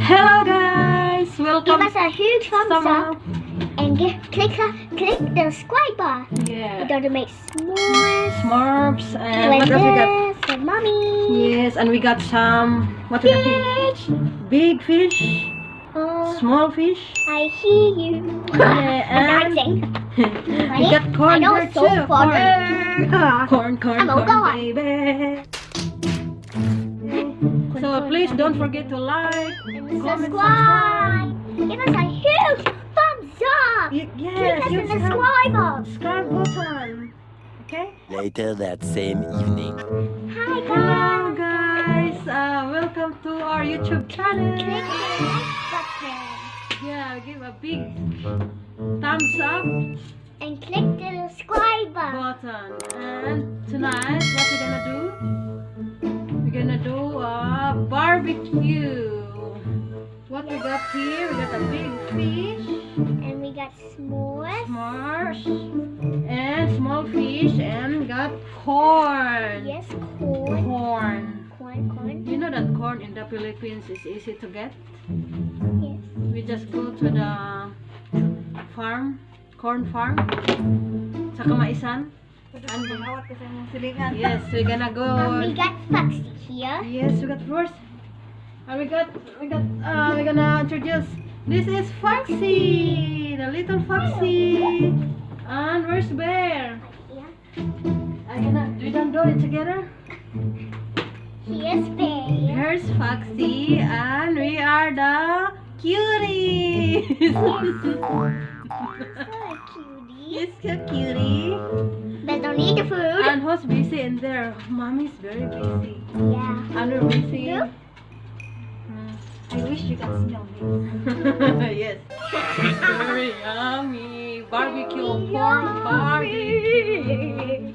Hello guys, welcome. Give us a huge thumbs Summer. up and click the subscribe button. Yeah. We're going to make s'mores Smurfs and like what else we got? this for mommy. Yes, and we got some what we got? Fish. Big fish, small fish. I hear you. Yeah, I'm and dancing. we got corn I know here it's so too. funny. Corn, I'm gonna go on. baby. So please don't forget to like, And comment, subscribe. Give us a huge thumbs up. Yes, Click us you in the subscribe button. subscribe button. Okay. Later that same evening. Hi Hello guys. guys, welcome to our YouTube channel. Click the like button. Yeah, give a big thumbs up And click the subscribe button. button. And tonight, what we're gonna do? We're gonna do a barbecue. What we got here? We got a big fish, And we got s'mores. s'mores, and small fish, and we got corn. Yes, corn. Corn. You know that corn in the Philippines is easy to get. Yes. We just go to the farm, corn farm, sa Kamaisan. And yes, we're gonna go. We got Foxy here. Yes, we got first. And we're gonna introduce. This is Foxy, the little Foxy. And where's Bear? Yeah. We gonna do it together. Here's Bear. Here's Foxy, and we are the cuties. So cutie. Yes, so cutie. But don't eat the food. And who's busy in there? Mommy's very busy. Yeah. And we're busy. Who? I wish you could smell me. Yes. Very yummy. Barbecue pork barbecue.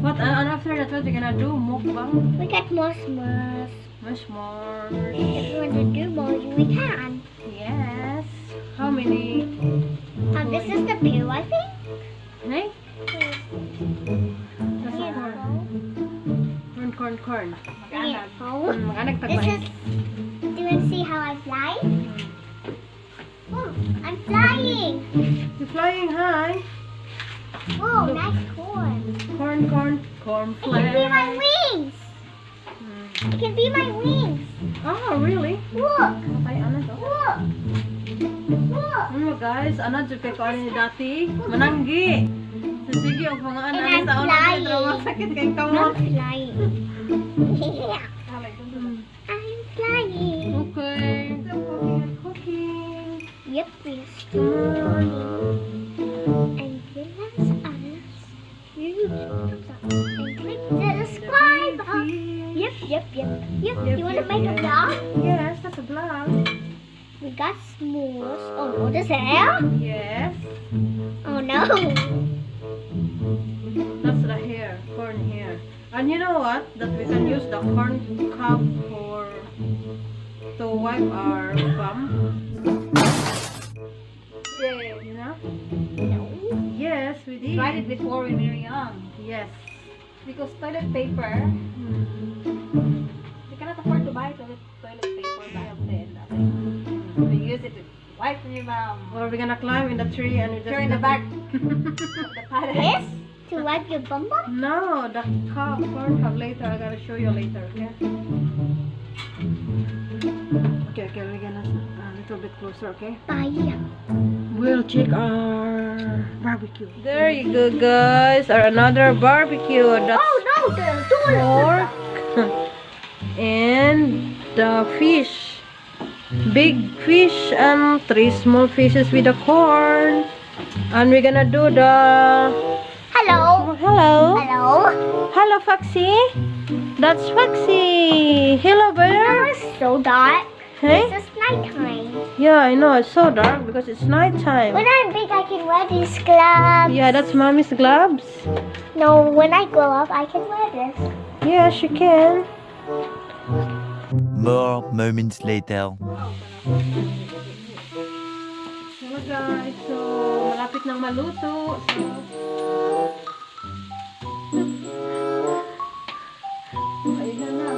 What? And after that, what we're gonna do? Mukbang? We got more s'mores. Much more. If you want to do more, we can. Yes. How many? This is the pill, I think. Hey? That's a corn. Corn. Mag-anak This is. Do you want to see how I fly? Oh, I'm flying. You're flying high. Oh, nice corn. Corn It can be my flag. wings. It can be my wings. Oh, really? Look. Ay, ano to? Look. Look. Ano guys, ano dyan kay Kani ni dati? Mananggi. Sige, ang mga And anak I'm sa ulo flying. ko sakit kay I'm kamot. flying. Yeah. I'm flying. Okay. Cooking. Yep, we're starting. And give us a huge thumbs up. And click the subscribe button. Yep. You want to make a vlog? Yes, that's a vlog. We got s'mores. Oh no, this hair? Yes. Oh no. That's the hair, corn hair. And you know what? That we can use the corn cob to wipe our bum. Yeah, You know? No. Yes, we did. tried it before when we were young. Yes. Because toilet paper, you cannot afford to buy toilet paper back then. We use it to wipe your bum. Or we're gonna climb in the tree and we just Turn the back of the paddock. This? To wipe your bum bum? No, the corn cob later. I gotta show you later, okay? Okay, we're gonna a little bit closer, okay? Bye. We'll check our barbecue. There you go, guys. Our another barbecue. The Oh no, the door. pork and the fish. Big fish and 3 small fishes with the corn. And we're gonna do the... Hello. Oh, hello. Hello. Hello, Foxy. That's Foxy. Hello, bear. It's so dark. Hey? It's nighttime. Yeah, I know. It's so dark because it's nighttime. When I'm big, I can wear these gloves. Yeah, that's mommy's gloves. No, when I grow up, I can wear this. Yes, you can. More moments later. Hello, guys. So, malapit nang maluto. So, ayun na.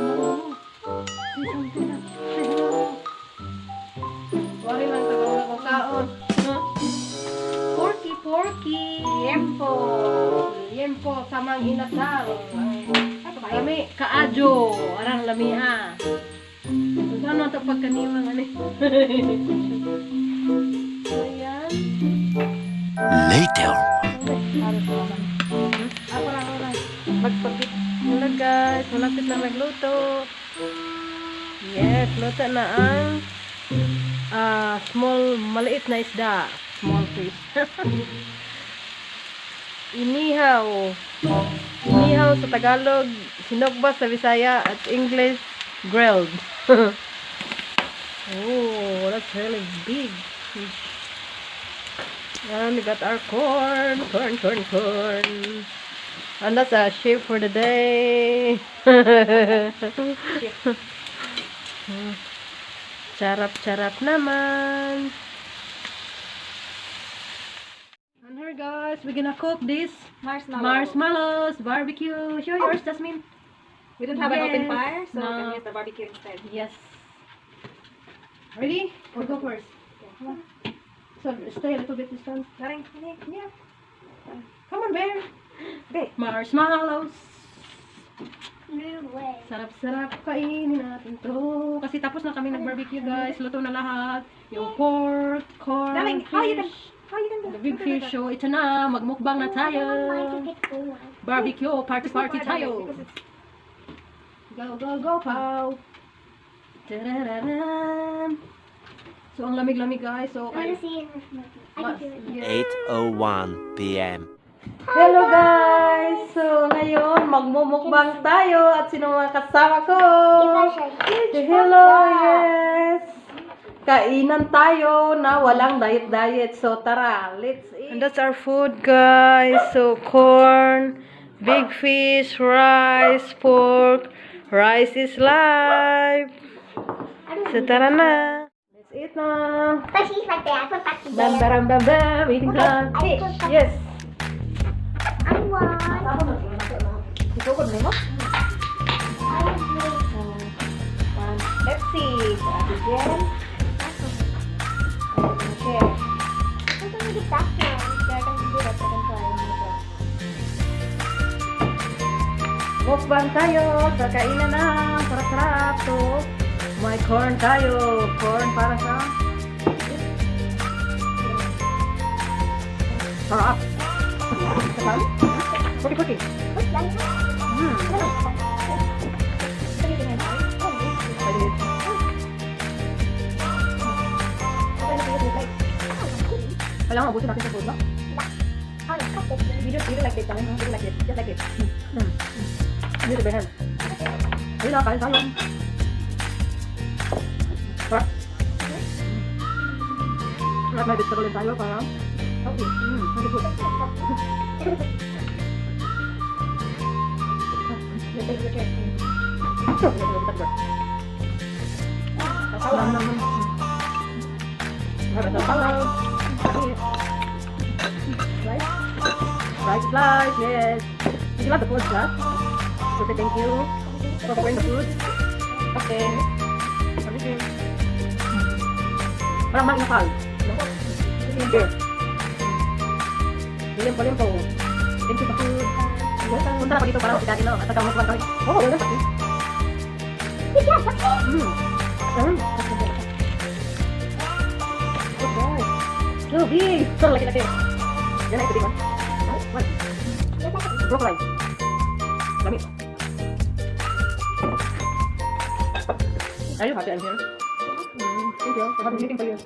tiempo samang inasal. Lami kaadyo, arang lamia. Ano ito pagkaniwang ano? Ayan. Later. Orang. Magpapit. Hello guys, malapit na magluto. Yes, luto na ang maliit na isda. Small fish. Inihaw. Inihaw sa Tagalog, sinugba sa Bisaya, at English, grilled. Oh, that's really big fish. And we got our corn. And that's a shape for the day. Charap naman. And here guys, we're gonna cook this marshmallows barbecue. Show yours, Jasmine. We don't have an open Yes. fire, so No. we can use the barbecue instead. Yes. Ready? We'll go first. Come on. So stay a little bit distant. Galing, Yeah. Come on, Bear. Be. Marshmallows. No way. Sarap-sarap kainin natin to. Kasi tapos na kami nag-barbecue guys. Luto na lahat. Yung pork, corn, Darling, how you fish. can The big fish. So ito na. Magmukbang na tayo. Barbecue. Party tayo. Go, Pao. Tarararam. So ang lamig-lamig guys. So I want to see this movie. I can do it. 8:01 p.m. Hello guys! So ngayon magmumukbang tayo at sino mga kasama ko? Hello, yes! Kainan tayo na walang diet. So tara, let's eat. And that's our food guys. So corn, big fish, rice, pork. Rice is life. So tara na. Let's eat na. But she's right there. I put back the Bam, bam, bam, bam. Eating time. Fish. Yes. I want. Isugod mo mo? Pepsi. Ate Jen. Okay. I'm going to get that one. Yeah, I can do that. I can try. Mukbang tayo. Sa kainan na. Sarap-sarap. So, may corn tayo. Corn para sa... Sarap. Sarap? Puti-puti. Kailangan mabusin natin sa food, no? Video like this, darling. Video like this. Just like this. Video benar. Ayun na, kain tayo. Sarap. At may vegetable din tayo para healthy. Healthy food. Rice, yes. You love the food, huh? Okay, thank you for preparing the food. Okay. Everything. Parang mag-inakal. Here. Limpo. Thank you sa food. Punta na pa dito parang si Daddy, no? At saka mukbang kami. Oh, yun pati. So big! So laki-laki. Yan na ito dito. What? Broccoli. Lami. Are you happy I'm here? Thank you. I have been waiting for you.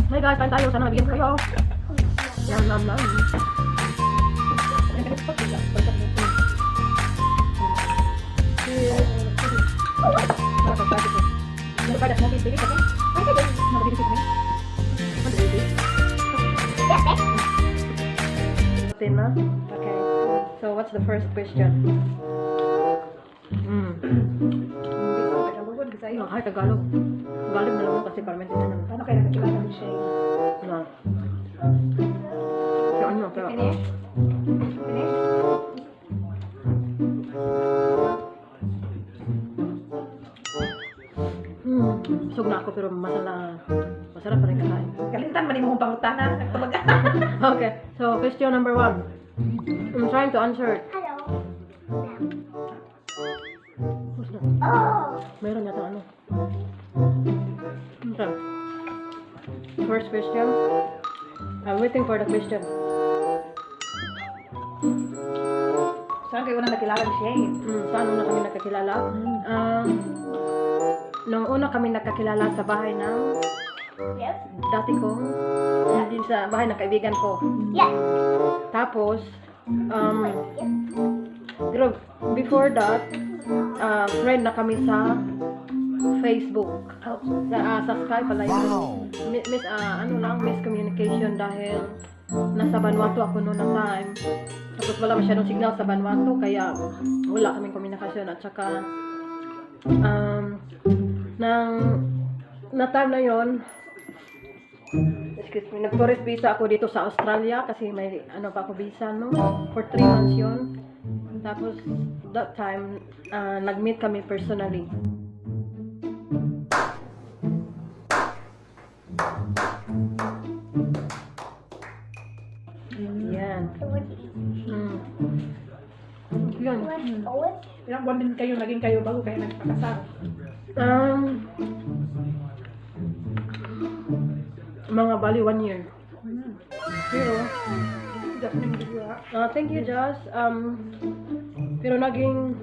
Hey guys, kain tayo. Sana nabigyan ko kayo. Yum. Okay. So what's the first question? Ay, Tagalog. Tagalog na lang kasi parang hindi na naman. Paano kayo nakakilala ni Shay? Na. Pero ano, pero... Finish? Busog na ako pero masala. Masarap pa rin kakain. Kalintan man mo pangutana. Nagtabaga. Okay, so question number 1. I'm trying to answer it. Hello. Who's that? Oh. Meron yata ano. Okay. First question. I'm waiting for the question. Saan kayo unang nakilala ni Shane? Saan una kami nagkakilala? Nung una kami nagkakilala sa bahay ng Yep. dati kong, hindi sa bahay ng kaibigan ko. Yeah. Tapos, pero before that, friend na kami sa Facebook. Sa Skype pala yun. Miscommunication dahil nasa Vanuatu ako noon na time. Tapos wala masyadong signal sa Vanuatu, kaya wala kaming komunikasyon. At saka, na time na yon, excuse me, nag-tourist visa ako dito sa Australia kasi may ano pa ako visa, no? For 3 months yun. Tapos, that time, nag-meet kami personally. Yan. Yun. Ilang buwan din kayo naging kayo bago kayo nagpakasal? Mga bali 1 year. Pero, thank you, Josh. Pero naging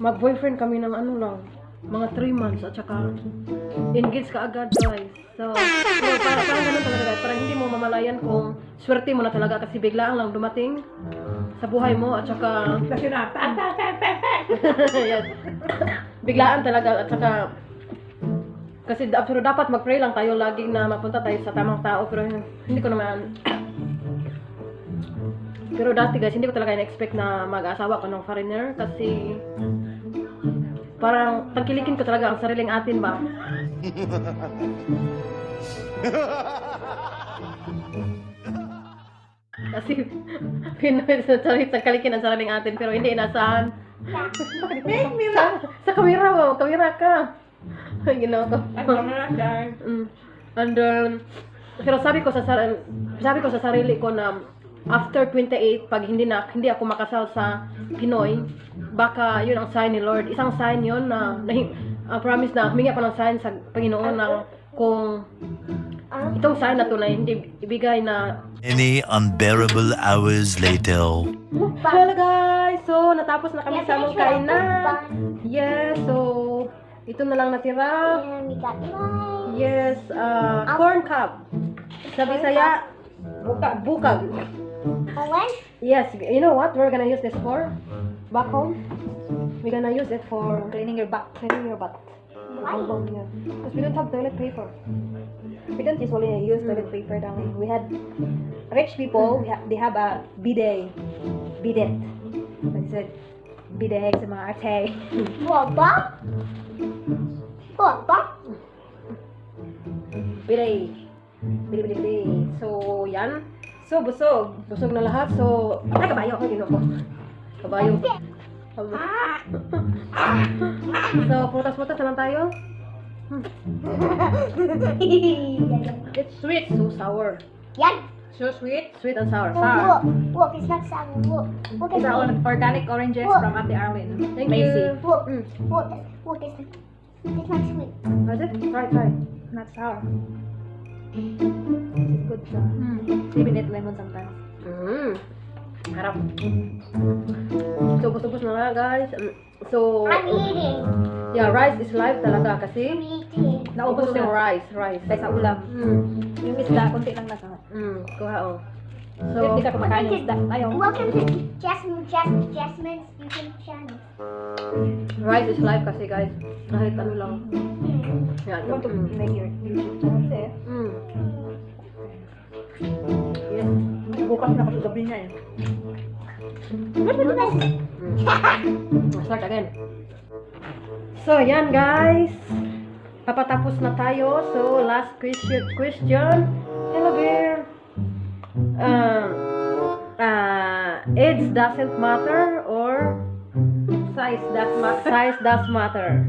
mag-boyfriend kami ng ano lang, mga 3 months at saka engaged ka agad, guys. So parang ganun talaga, guys. Parang hindi mo mamalayan kung swerte mo na talaga kasi biglaan lang dumating sa buhay mo at saka Kasi na, yes. Biglaan talaga at saka kasi pero dapat mag-pray lang tayo lagi na mapunta tayo sa tamang tao, pero hindi ko naman. Pero dati, guys, hindi ko talaga in-expect na mag-asawa ko ng foreigner kasi parang tangkilikin ko talaga ang sariling atin ba. Kasi Pinoy sa tangkilikin ang sariling atin pero hindi inasahan. Sa kamera mo, kamera ka. Ay, ginawa ko. And pero sabi ko sa sarili ko na after 28, pag hindi ako makasal sa Pinoy, baka yun ang sign ni Lord. Isang sign yun na promise na humingi ako ng sign sa Panginoon na kung itong sign na to na hindi ibigay na. Many unbearable hours later. Hello guys! So, natapos na kami sa among kainan. Yes, so ito na lang natira. And we got rice. Yes, corn cup. Sa Bisaya, bukag. Owen? Yes, you know what we're gonna use this for? Back home, we're gonna use it for Cleaning your back. cleaning your butt. Why? Because we don't have toilet paper. We don't usually use toilet paper darling. We had rich people, they have a bidet. Like I said, bidet sa mga ate. What? Bidet. So, yan. So, busog. Busog na lahat. So, ay, kabayo. Ay, gino ko. Kabayo. So, putas-putas na lang tayo. It's sweet. So sour. Yan. So sweet. Sweet and sour. Sour. Look, it's not sour. Look It's at our me. organic oranges What? from Ate Arlene. Thank Macy. you. Look, Mm. look, it's not sweet. Is it? Try. Not sour. It's good siya. Even eat lemon sometimes. Harap. So, bus-bus na nga, guys. So, I'm eating. yeah, rice is life talaga I'm kasi eating. naubos yung rice. Kaysa ulam. Yung isda, konti lang nasa. Kuha, oh. So, So, hindi ka kumakain ng isda. Ayaw. Welcome to Jasmine's YouTube channel. rice is life kasi, guys. Kahit ano lang. Yan. You want to make your YouTube channel eh? Yes. Bukas na kasi gabi niya eh. Start again. So, yan, guys. Papatapos na tayo. So, last question. Hello, bear. Age doesn't matter or Size, that's matter. size does matter.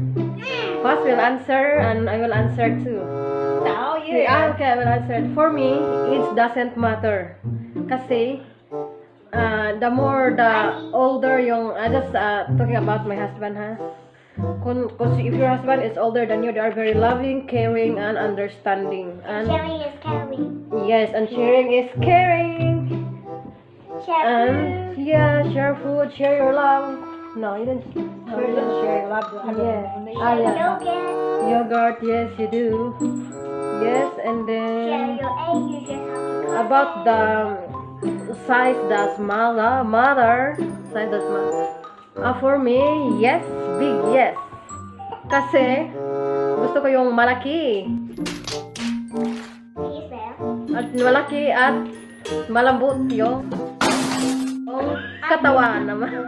First will answer and I will answer too. Now you Okay, okay, I will answer. For me, it doesn't matter. Kasi, the more, the older yung, I just talking about my husband, ha? Because if your husband is older than you, they are very loving, caring, and understanding. And Sharing is caring. yes, and sharing is caring. Share And yeah, share food, share your love. No, you didn't. No, you didn't share your love. Yeah. Share Yeah. yogurt. Yogurt, yes, you do. Yes, and Share then your egg. You just have to cut about it. the size, the mother, size the small. For me, yes, big yes. Kasi gusto ko yung malaki. Please, there. At malaki at malambot yung katawan naman.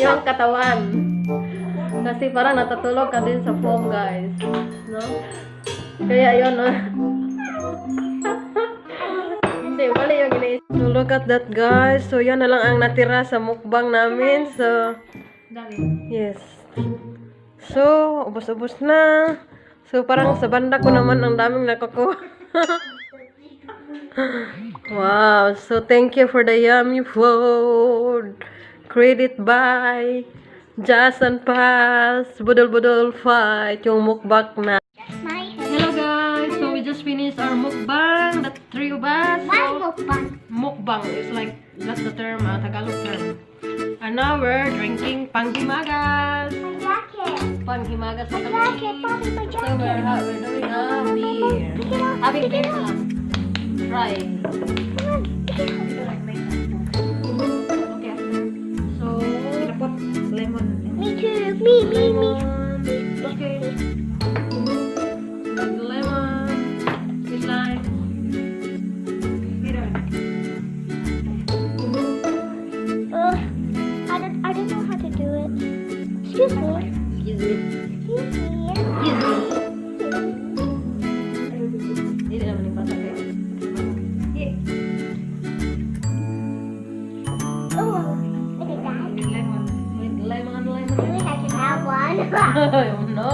Yung katawan. Kasi parang natutulog ka din sa foam, guys. No? Kaya yun, no? Hindi, mali yung iniisip. So, look at that, guys. So, yan na lang ang natira sa mukbang namin. So, yes. So, ubos-ubos na. So, parang sa banda ko naman ang daming nakukuha. Wow. So, thank you for the yummy food. Credit by Jazz and Paz. Budol-budol fight. Yung mukbang na. My Hello, guys. So, we just finished our mukbang. The three of us. one mukbang. Mukbang is like, that's the term, Tagalog term. And now we're drinking panghimagas. My jacket. Panghimagas na My kami. jacket, Bobby, my So we're jacket. doing a beer. Pick it up. Having Pick beer it up. lang. Try. Come on, pick it up. Okay. So, Pinapot lemon. Me too. Me. lemon. Okay. Lemon. With lime. I don't know how to do it. Excuse me. Excuse me. Excuse me. Excuse me. Hindi naman yung pasak eh. Oh, look at that. With lemon. With lemon. I wish I could have one. Oh no.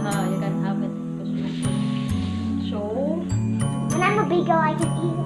No, you can have it. So, When I'm a big girl, I can eat it.